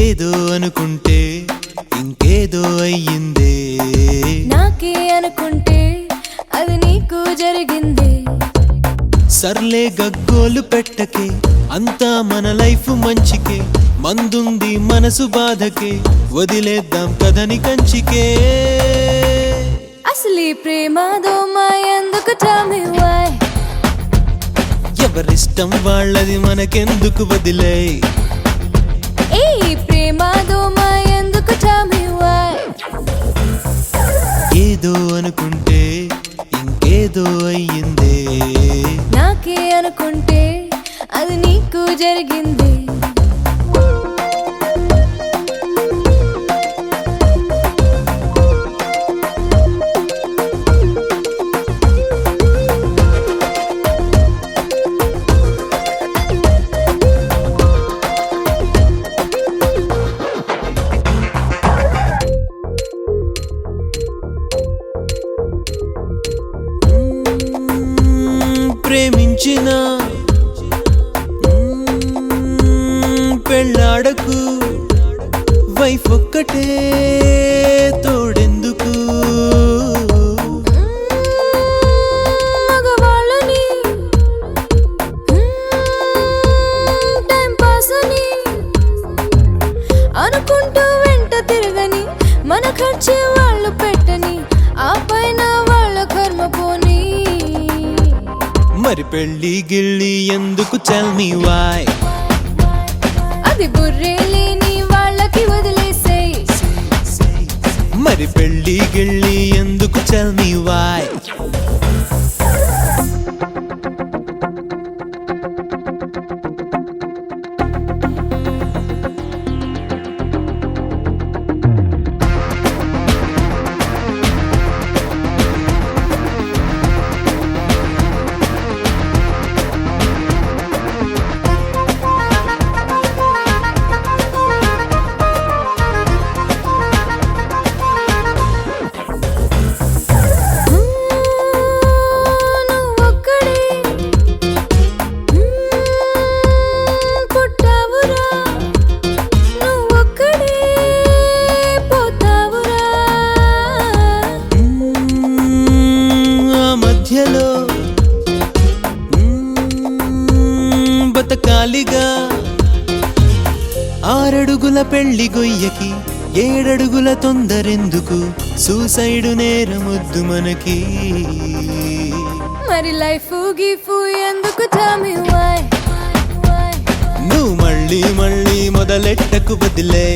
ఏదో అనుకుంటే ఇంకేదో అయ్యిందే, నాకే అనుకుంటే అది నీకు జరిగింది. సర్లే గగ్గోలు పెట్టకే, అంతా మన లైఫ్ మంచికే, మందుంది మనసు బాధకే, వదిలేద్దాం కథని కంచికే. అసలీ ప్రేమ దోమ ఎందుకు tell me why? ఎవరిష్టం వాళ్ళది మనకెందుకు వదిలే. ఏ ప్రేమ దోమ ఎందుకు tell me why? ఏదో అనుకుంటే ఇంకేదో అయ్యిందే, నాకే అనుకుంటే అది నీకు జరిగింది. ప్రేమించిన పెళ్ళాడకు, వైఫ్ ఒక్కటే తోడెందుకు. మగవాళ్ళని టైం పాస్ అని అనుకుంటూ వెంట తిరగని, మన ఖర్చే వాళ్ళు పెట్టని, ఆ పైన వాళ్ళ కర్మ పోని. మరి పెళ్ళి గిళ్ళి ఎందుకు tell me why? అది బుర్రే లేని వాళ్ళకి వదిలేసేయ్. మరి పెళ్ళి గిళ్ళి ఎందుకు tell me why? నువ్వొక్కడే పుట్టావురా, నువ్వొక్కడే పోతావురా. ఆ మధ్యలో బతకాలిగా, 6 అడుగుల పెళ్లి గొయ్యకి 7 అడుగుల తొందరెందుకు, సూసైడు నేరమొద్దు మనకి. మరి లైఫ్ గిఫ్ ఎందుకు tell me why? నువ్వు మళ్ళీ మళ్ళీ మొదలెట్టకు వదిలే.